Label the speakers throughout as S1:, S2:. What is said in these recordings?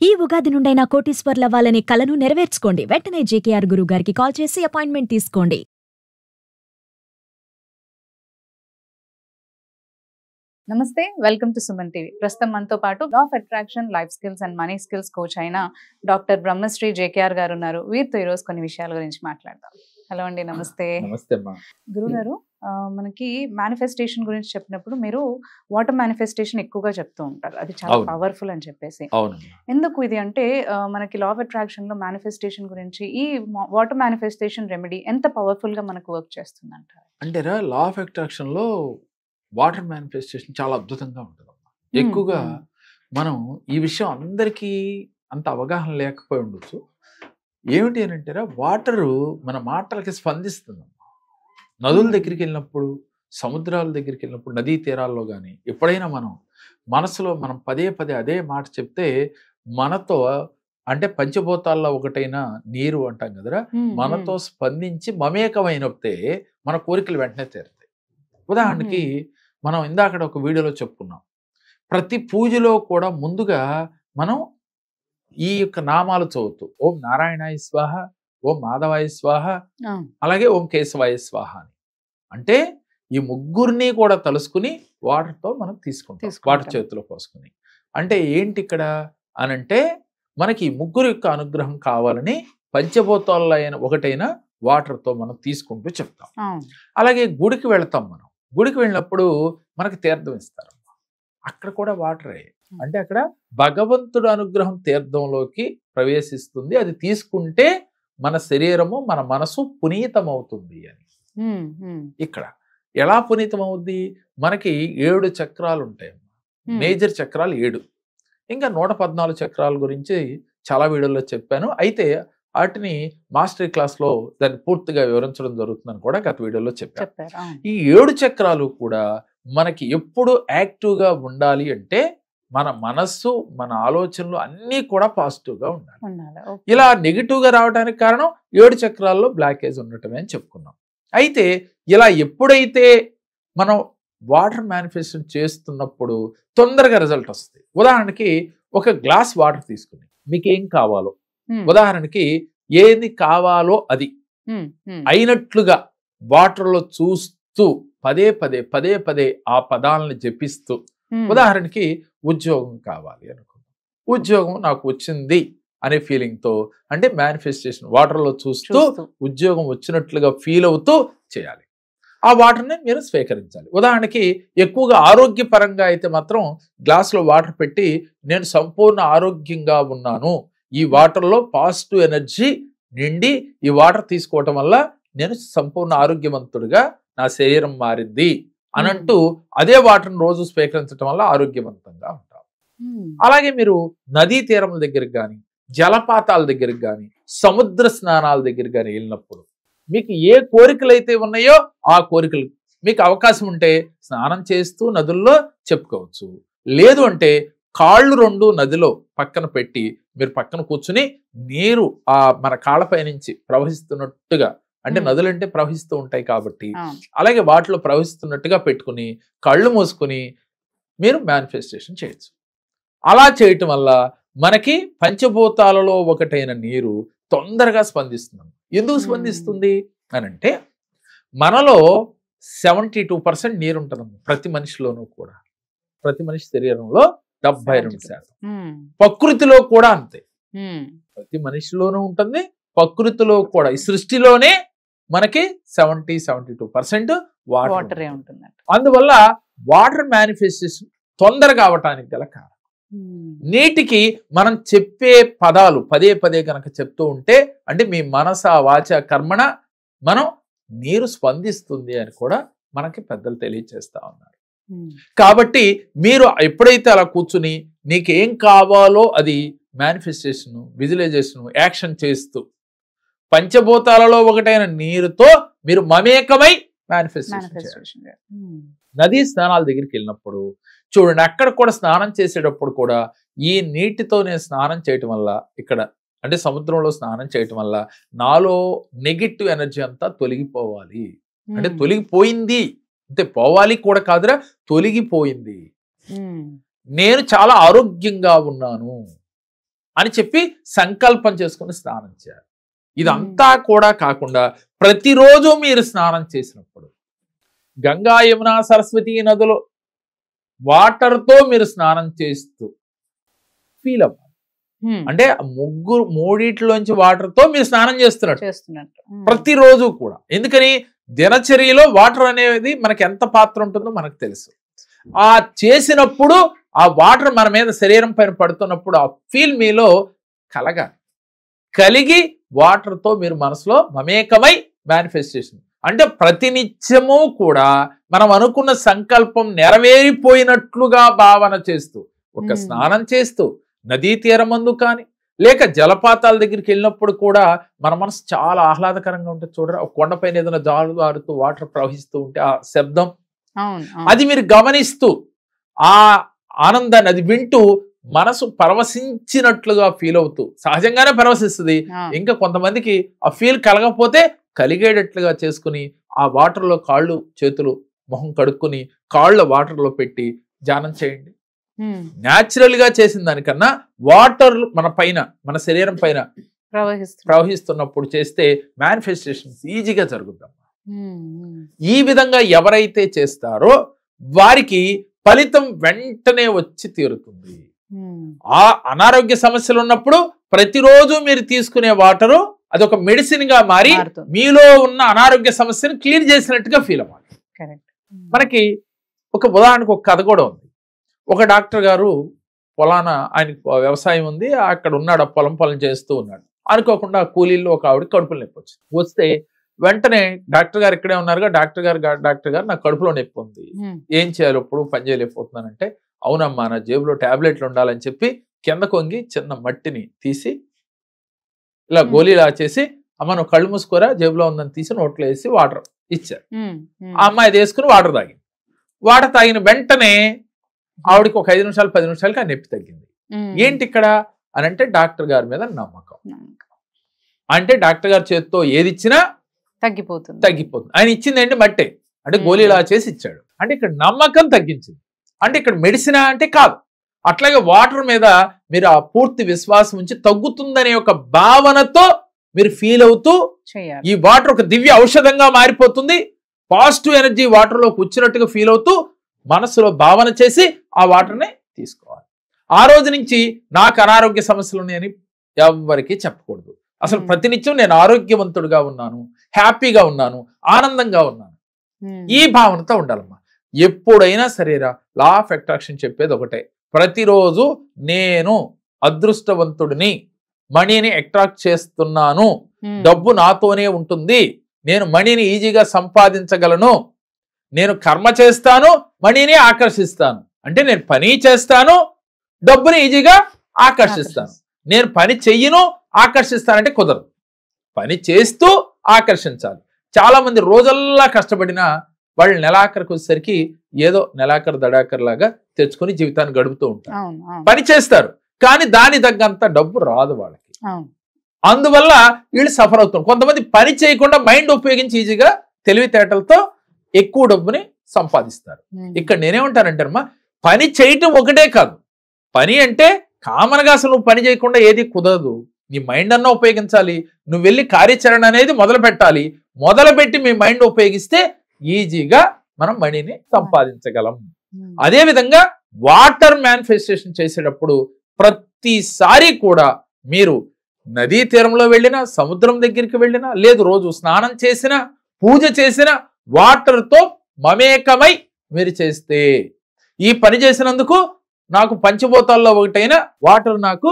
S1: ఈ ఉగాది నుండైనా కోటీశ్వర్లవ్వాలనే కలను నెరవేర్చుకోండి. వెంటనే జేకేఆర్ గురువు గారికి కాల్ చేసి అపాయింట్మెంట్ తీసుకోండి.
S2: నమస్తే, వెల్కమ్ టు సుమన్ టీవీ. ప్రస్తుతం మనతో పాటు law of attraction, life skills and money skills coach అయిన డాక్టర్ బ్రహ్మశ్రీ జేకేఆర్ గారు ఉన్నారు. వీరితో ఈరోజు కొన్ని విషయాల గురించి మాట్లాడదాం. హలో అండి, నమస్తే.
S3: నమస్తే అమ్మా.
S2: గురుగారు, మనకి మేనిఫెస్టేషన్ గురించి చెప్పినప్పుడు మీరు వాటర్ మేనిఫెస్టేషన్ ఎక్కువగా చెప్తూ ఉంటారు, అది చాలా పవర్ఫుల్ అని చెప్పేసి. ఎందుకు ఇది అంటే మనకి లా ఆఫ్ అట్రాక్షన్ లో మేనిఫెస్టేషన్ గురించి ఈ వాటర్ మేనిఫెస్టేషన్ రెమెడీ ఎంత పవర్ఫుల్ గా మనకు వర్క్ చేస్తుంది అంటారు?
S3: అంటే లా ఆఫ్ అట్రాక్షన్ లో వాటర్ మేనిఫెస్టేషన్ చాలా అద్భుతంగా ఉంటుందమ్మా. ఎక్కువగా మనం ఈ విషయం అందరికీ అంత అవగాహన లేకపోయి ఉండొచ్చు. ఏమిటి అని అంటారా, వాటరు మన మాటలకి స్పందిస్తుందమ్మా. నదుల దగ్గరికి వెళ్ళినప్పుడు, సముద్రాల దగ్గరికి వెళ్ళినప్పుడు, నదీ తీరాల్లో కానీ ఎప్పుడైనా మనం మనసులో మనం పదే పదే అదే మాట చెప్తే మనతో, అంటే పంచభూతాల్లో ఒకటైన నీరు అంటాం కదరా, మనతో స్పందించి మమేకమైనప్పుడే మన కోరికలు వెంటనే తీరుతాయి. ఉదాహరణకి మనం ఇందాక ఒక వీడియోలో చెప్పుకున్నాం, ప్రతి పూజలో కూడా ముందుగా మనం ఈ యొక్క నామాలు చదువుతూ ఓం నారాయణాయ స్వాహ, ఓం మాధవాయ స్వాహ, అలాగే ఓం కేశవాయ స్వాహ అని, అంటే ఈ ముగ్గురిని కూడా తలుసుకుని వాటర్తో మనం తీసుకుంటాం, వాటర్ చేతిలో పోసుకుని. అంటే ఏంటి ఇక్కడ అనంటే మనకి ముగ్గురు యొక్క అనుగ్రహం కావాలని పంచభూతాల్లో ఒకటైన వాటర్తో మనం తీసుకుంటూ చెప్తాం. అలాగే గుడికి వెళతాం. మనం గుడికి వెళ్ళినప్పుడు మనకి తీర్థం ఇస్తారు, అక్కడ కూడా వాటరే. అంటే అక్కడ భగవంతుడు అనుగ్రహం తీర్థంలోకి ప్రవేశిస్తుంది, అది తీసుకుంటే మన శరీరము మన మనసు పునీతం అవుతుంది అని. ఇక్కడ ఎలా పునీతం అవుద్ది, మనకి 7 చక్రాలు ఉంటాయి, మేజర్ చక్రాలు 7, ఇంకా 114 చక్రాల గురించి చాలా వీడియోలో చెప్పాను. అయితే వాటిని మాస్టర్ క్లాస్లో దాన్ని పూర్తిగా వివరించడం జరుగుతుందని కూడా గత వీడియోలో చెప్పారు. ఈ 7 చక్రాలు కూడా మనకి ఎప్పుడు యాక్టివ్గా ఉండాలి అంటే మన మనస్సు, మన ఆలోచనలు అన్నీ కూడా పాజిటివ్గా ఉండాలి. ఇలా నెగిటివ్గా రావడానికి కారణం 7 చక్రాల్లో బ్లాకేజ్ ఉండటమే అని చెప్పుకున్నాం. అయితే ఇలా ఎప్పుడైతే మనం వాటర్ మేనిఫెస్టేషన్ చేస్తున్నప్పుడు తొందరగా రిజల్ట్ వస్తుంది. ఉదాహరణకి ఒక గ్లాస్ వాటర్ తీసుకుని మీకు ఏం కావాలో, ఉదాహరణకి ఏది కావాలో అది అయినట్లుగా వాటర్లో చూస్తూ పదే పదే ఆ పదాలను జపిస్తూ, ఉదాహరణకి ఉద్యోగం కావాలి అనుకుందాం, ఉద్యోగం నాకు వచ్చింది అనే ఫీలింగ్తో, అంటే మేనిఫెస్టేషన్ వాటర్లో చూస్తూ ఉద్యోగం వచ్చినట్లుగా ఫీల్ అవుతూ చేయాలి. ఆ వాటర్ని మీరు స్వీకరించాలి. ఉదాహరణకి ఎక్కువగా ఆరోగ్యపరంగా అయితే మాత్రం గ్లాసులో వాటర్ పెట్టి నేను సంపూర్ణ ఆరోగ్యంగా ఉన్నాను, ఈ వాటర్లో పాజిటివ్ ఎనర్జీ నిండి ఈ వాటర్ తీసుకోవటం వల్ల నేను సంపూర్ణ ఆరోగ్యవంతుడిగా నా శరీరం మారింది అనంటూ అదే వాటర్ని రోజు స్వీకరించడం వల్ల ఆరోగ్యవంతంగా ఉంటాం. అలాగే మీరు నదీ తీరం దగ్గరికి కానీ, జలపాతాల దగ్గరికి కానీ, సముద్ర స్నానాల దగ్గరికి కానీ వెళ్ళినప్పుడు మీకు ఏ కోరికలు అయితే ఉన్నాయో ఆ కోరికలు మీకు అవకాశం ఉంటే స్నానం చేస్తూ నదుల్లో చెప్పుకోవచ్చు. లేదు అంటే కాళ్ళు 2 నదిలో పక్కన పెట్టి మీరు పక్కన కూర్చుని నీరు ఆ మన కాళ్ళపై నుంచి ప్రవహిస్తున్నట్టుగా, అంటే నదులంటే ప్రవహిస్తూ ఉంటాయి కాబట్టి అలాగే వాటిలో ప్రవహిస్తున్నట్టుగా పెట్టుకుని కళ్ళు మూసుకుని మీరు మేనిఫెస్టేషన్ చేయొచ్చు. అలా చేయటం వల్ల మనకి పంచభూతాలలో ఒకటైన నీరు తొందరగా స్పందిస్తుంది. ఎందుకు స్పందిస్తుంది అని అంటే మనలో 72% నీరు ఉంటుంది ప్రతి మనిషిలోనూ కూడా. ప్రతి మనిషి శరీరంలో 72%. ప్రకృతిలో కూడా అంతే, ప్రతి మనిషిలోనూ ఉంటుంది, ప్రకృతిలో కూడా, ఈ సృష్టిలోనే మనకి 72% వాటరే ఉంటుంది. అందువల్ల వాటర్ మేనిఫెస్టేషన్ తొందరగా అవటానికి గల కారణం. నీటికి మనం చెప్పే పదాలు పదే కనుక చెప్తూ ఉంటే, అంటే మీ మనస వాచ కర్మణ మనం నీరు స్పందిస్తుంది అని కూడా మనకి పెద్దలు తెలియజేస్తా ఉన్నారు. కాబట్టి మీరు ఎప్పుడైతే అలా కూర్చుని నీకేం కావాలో అది మేనిఫెస్టేషన్, విజువలైజేషన్, యాక్షన్ చేస్తూ పంచభూతాలలో ఒకటైన నీరుతో మీరు మమేకమై మేనిఫెస్టేషన్. నదీ స్నానాల దగ్గరికి వెళ్ళినప్పుడు చూడండి, అక్కడ కూడా స్నానం చేసేటప్పుడు కూడా ఈ నీటితో నేను స్నానం చేయటం వల్ల, ఇక్కడ అంటే సముద్రంలో స్నానం చేయటం వల్ల నాలో నెగిటివ్ ఎనర్జీ అంతా తొలగిపోవాలి, అంటే తొలగిపోయింది, అంటే పోవాలి కూడా కాదురా, తొలగిపోయింది, నేను చాలా ఆరోగ్యంగా ఉన్నాను, అని చెప్పి సంకల్పం చేసుకుని స్నానం చేయాలి. ఇదంతా కూడా కాకుండా ప్రతిరోజు మీరు స్నానం చేసినప్పుడు గంగా యమున సరస్వతి నదులు వాటర్తో మీరు స్నానం చేస్తూ ఫీల్ అవ్వాలి. అంటే మూడిట్లోంచి వాటర్తో మీరు స్నానం చేస్తున్నట్టు ప్రతిరోజు కూడా. ఎందుకని దినచర్యలో వాటర్ అనేది మనకి ఎంత పాత్ర ఉంటుందో మనకు తెలుసు. ఆ చేసినప్పుడు ఆ వాటర్ మన మీద శరీరం పైన పడుతున్నప్పుడు ఆ ఫీల్ మీలో కలిగి వాటర్తో మీరు మనసులో మమేకమై మేనిఫెస్టేషన్ అంటే ప్రతినిత్యము కూడా మనం అనుకున్న సంకల్పం నెరవేరిపోయినట్లుగా భావన చేస్తూ ఒక స్నానం చేస్తూ నదీ తీరమందు కానీ లేక జలపాతాల దగ్గరికి వెళ్ళినప్పుడు కూడా మన మనసు చాలా ఆహ్లాదకరంగా ఉంటుంది. చూడరా, ఒక కొండపైన ఏదైనా జారుతూ వాటర్ ప్రవహిస్తూ ఉంటే ఆ శబ్దం అది మీరు గమనిస్తూ ఆ ఆనందాన్ని అది వింటూ మనసు పరవశించినట్లుగా ఫీల్ అవుతూ సహజంగానే పరవశిస్తుంది. ఇంకా కొంతమందికి ఆ ఫీల్ కలగకపోతే కలిగేటట్లుగా చేసుకుని ఆ వాటర్లో కాళ్ళు చేతులు మొహం కడుక్కుని కాళ్ళ వాటర్లో పెట్టి ధ్యానం చేయండి. న్యాచురల్ గా చేసిన దానికన్నా వాటర్ మన పైన మన శరీరం పైన ప్రవహిస్తున్నప్పుడు చేస్తే మేనిఫెస్టేషన్స్ ఈజీగా జరుగుతాం. ఈ విధంగా ఎవరైతే చేస్తారో వారికి ఫలితం వెంటనే వచ్చి తీరుతుంది. ఆ అనారోగ్య సమస్యలు ఉన్నప్పుడు ప్రతిరోజు మీరు తీసుకునే వాటరు అదొక మెడిసిన్ గా మారి మీలో ఉన్న అనారోగ్య సమస్యను క్లియర్ చేసినట్టుగా ఫీల్ అవ్వాలి. మనకి ఒక ఉదాహరణకు ఒక కథ కూడా ఉంది. ఒక డాక్టర్ గారు పొలానా ఆయనకి వ్యవసాయం ఉంది, అక్కడ ఉన్నాడు, పొలం చేస్తూ ఉన్నాడు. అనుకోకుండా కూలీల్లో ఒక ఆవిడ కడుపులో నొప్పి వస్తే వెంటనే డాక్టర్ గారు ఇక్కడే ఉన్నారుగా, డాక్టర్ గారు నాకు కడుపులో నొప్పి ఉంది, ఏం చేయాలి, ఇప్పుడు పని చేయలేకపోతున్నానంటే, అవునమ్మా నా జేబులో టాబ్లెట్లు ఉండాలని చెప్పి కింద కొంగి చిన్న మట్టిని తీసి ఇలా గోళీలా చేసి, అమ్మ నువ్వు కళ్ళు మూసుకోరా, జేబులో ఉందని తీసి నోట్లో వేసి వాటర్ ఇచ్చారు. ఆ అమ్మాయి అది వేసుకుని వాటర్ తాగిన వెంటనే ఆవిడకి ఒక 5 నిమిషాలు 10 నిమిషాలకి ఆ నొప్పి తగ్గింది. ఏంటి ఇక్కడ అని అంటే డాక్టర్ గారి మీద నమ్మకం. అంటే డాక్టర్ గారి చేతితో ఏది ఇచ్చినా తగ్గిపోతుంది. ఆయన ఇచ్చింది ఏంటి మట్టే, అంటే గోళీలా చేసి ఇచ్చాడు. అంటే ఇక్కడ నమ్మకం తగ్గించింది. అంటే ఇక్కడ మెడిసిన్ అంటే కాదు. అట్లాగే వాటర్ మీద మీరు ఆ పూర్తి విశ్వాసం ఉంచి తగ్గుతుందనే ఒక భావనతో మీరు ఫీల్ అవుతూ ఈ వాటర్ ఒక దివ్య ఔషధంగా మారిపోతుంది. పాజిటివ్ ఎనర్జీ వాటర్ లోకి వచ్చినట్టుగా ఫీల్ అవుతూ మనసులో భావన చేసి ఆ వాటర్ని తీసుకోవాలి. ఆ రోజు నుంచి నాకు అనారోగ్య సమస్యలు ఉన్నాయని ఎవరికి చెప్పకూడదు. అసలు ప్రతినిత్యం నేను ఆరోగ్యవంతుడుగా ఉన్నాను, హ్యాపీగా ఉన్నాను, ఆనందంగా ఉన్నాను, ఈ భావనతో ఉండాలమ్మా. ఎప్పుడైనా సరేరా, లా ఆఫ్ అట్రాక్షన్ చెప్పేది ఒకటే, ప్రతిరోజు నేను అదృష్టవంతుడిని, మనీని అట్రాక్ట్ చేస్తున్నాను, డబ్బు నాతోనే ఉంటుంది, నేను మనీని ఈజీగా సంపాదించగలను, నేను కర్మ చేస్తాను, మనీని ఆకర్షిస్తాను. అంటే నేను పని చేస్తాను, డబ్బుని ఈజీగా ఆకర్షిస్తాను. నేను పని చెయ్యను, ఆకర్షిస్తానంటే కుదరదు. పని చేస్తూ ఆకర్షించాలి. చాలా మంది రోజల్లా కష్టపడినా వాళ్ళు నెలాఖరికి వచ్చేసరికి ఏదో నెలాఖరు దడాఖరు లాగా తెచ్చుకొని జీవితాన్ని గడుపుతూ ఉంటారు. పని చేస్తారు కానీ దాని తగ్గంత డబ్బు రాదు వాళ్ళకి. అందువల్ల వీళ్ళు సఫర్ అవుతున్నారు. కొంతమంది పని చేయకుండా మైండ్ ఉపయోగించి ఈజీగా తెలివితేటలతో ఎక్కువ డబ్బుని సంపాదిస్తారు. ఇక్కడ నేనేమంటానంటే అమ్మా, పని చేయటం ఒకటే కాదు. పని అంటే కామన్గా అసలు నువ్వు పని చేయకుండా ఏది కుదరదు. నీ మైండ్ అన్నా ఉపయోగించాలి. నువ్వు వెళ్ళి కార్యాచరణ అనేది మొదలు పెట్టాలి. మొదలుపెట్టి మీ మైండ్ ఉపయోగిస్తే ఈజీగా మనం మనీని సంపాదించగలం. అదేవిధంగా వాటర్ మేనిఫెస్టేషన్ చేసేటప్పుడు ప్రతిసారి కూడా మీరు నదీ తీరంలో వెళ్ళినా, సముద్రం దగ్గరికి వెళ్ళినా, లేదు రోజు స్నానం చేసినా, పూజ చేసినా వాటర్తో మమేకమై మీరు చేస్తే, ఈ పని చేసినందుకు నాకు పంచభూతాల్లో ఒకటైన వాటర్ నాకు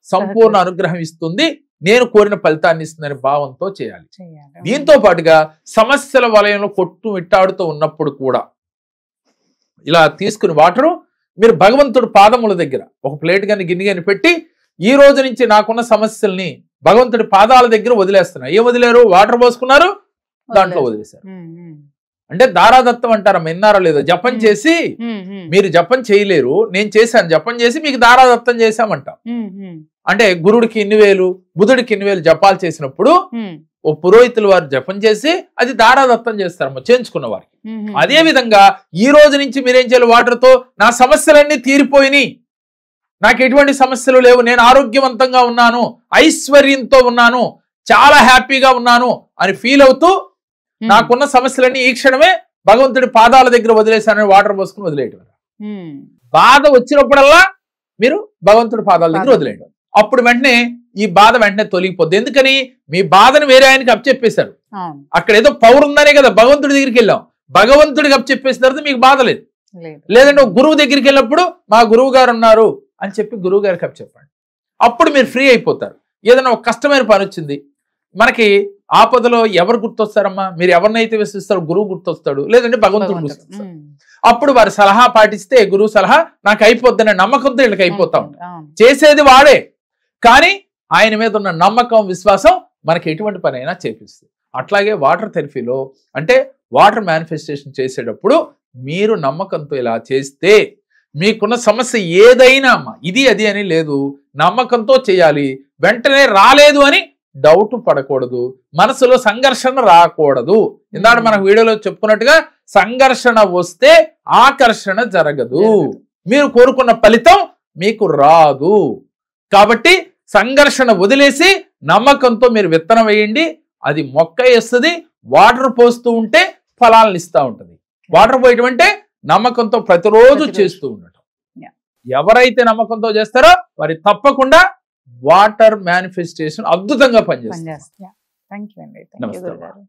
S3: సంపూర్ణ అనుగ్రహం ఇస్తుంది, నేను కోరిన ఫలితాన్ని ఇస్తుందనే భావంతో చేయాలి. దీంతో పాటుగా సమస్యల వలయంలో కొట్టుమిట్టాడుతూ ఉన్నప్పుడు కూడా ఇలా తీసుకుని వాటరు మీరు భగవంతుడు పాదముల దగ్గర ఒక ప్లేట్ కానీ గిన్నె కానీ పెట్టి, ఈ రోజు నుంచి నాకున్న సమస్యల్ని భగవంతుడి పాదాల దగ్గర వదిలేస్తున్నా. ఏం వదిలేరు? వాటర్ పోసుకున్నారు, దాంట్లో వదిలేశారు. అంటే దారాదత్తం అంటారా, విన్నారో లేదో? జపం చేసి మీరు జపం చేయలేరు, నేను చేశాను జపం చేసి మీకు దారాదత్తం చేశామంట. అంటే గురుడికి ఇన్ని వేలు, బుధుడికి ఇన్ని వేలు జపాలు చేసినప్పుడు ఓ పురోహితులు వారు జపం చేసి అది దారాదత్తం చేస్తారమ్మా చేయించుకున్న వారికి. అదే విధంగా ఈ రోజు నుంచి మీరేం చేయాలి? వాటర్తో నా సమస్యలన్నీ తీరిపోయినాయి, నాకు ఎటువంటి సమస్యలు లేవు, నేను ఆరోగ్యవంతంగా ఉన్నాను, ఐశ్వర్యంతో ఉన్నాను, చాలా హ్యాపీగా ఉన్నాను అని ఫీల్ అవుతూ నాకున్న సమస్యలన్నీ ఈ క్షణమే భగవంతుడి పాదాల దగ్గర వదిలేశానని వాటర్ పోసుకుని వదిలేయటం. బాధ వచ్చినప్పుడల్లా మీరు భగవంతుడి పాదాల దగ్గర వదిలేయడం. అప్పుడు వెంటనే ఈ బాధ వెంటనే తొలగిపోద్ది. ఎందుకని? మీ బాధను వేరే ఆయనకి అప్పచెప్పేశారు. అక్కడ ఏదో పవర్ ఉందనే కదా భగవంతుడి దగ్గరికి వెళ్ళాం. భగవంతుడికి అప్పచెప్పేసిన తర్వాత మీకు బాధ లేదు. లేదంటే గురువు దగ్గరికి వెళ్ళినప్పుడు మా గురువు గారు ఉన్నారు అని చెప్పి గురువు గారికి అప్పచెప్పండి. అప్పుడు మీరు ఫ్రీ అయిపోతారు. ఏదైనా ఒక కష్టమైన పని వచ్చింది, మనకి ఆపదలో ఎవరు గుర్తొస్తారమ్మా? మీరు ఎవరినైతే విశ్వసిస్తారో గురువు గుర్తొస్తాడు, లేదంటే భగవంతుడు గుర్తొస్తాడు. అప్పుడు వారి సలహా పాటిస్తే గురువు సలహా నాకు అయిపోద్దనే నమ్మకంతో వీళ్ళకి అయిపోతా ఉంటాం. చేసేది వాడే, కానీ ఆయన మీద ఉన్న నమ్మకం విశ్వాసం మనకి ఎటువంటి పని అయినా చేపిస్తుంది. అట్లాగే వాటర్ థెరపీలో అంటే వాటర్ మేనిఫెస్టేషన్ చేసేటప్పుడు మీరు నమ్మకంతో ఇలా చేస్తే మీకున్న సమస్య ఏదైనా అమ్మా ఇది అది అని లేదు, నమ్మకంతో చేయాలి. వెంటనే రాలేదు అని డౌట్ పడకూడదు, మనసులో సంఘర్షణ రాకూడదు. ఇందాక మనకు వీడియోలో చెప్పుకున్నట్టుగా సంఘర్షణ వస్తే ఆకర్షణ జరగదు, మీరు కోరుకున్న ఫలితం మీకు రాదు. కాబట్టి సంఘర్షణ వదిలేసి నమ్మకంతో మీరు విత్తనం వేయండి, అది మొక్క వేస్తుంది. వాటర్ పోస్తూ ఉంటే ఫలాలను ఇస్తూ ఉంటుంది. వాటర్ పోయటం అంటే నమ్మకంతో ప్రతిరోజు చేస్తూ ఉండటం. ఎవరైతే నమ్మకంతో చేస్తారో వారి తప్పకుండా వాటర్ మేనిఫెస్టేషన్ అద్భుతంగా పనిచేస్తుంది.
S2: థ్యాంక్ యూ అండి.
S3: నమస్కారం.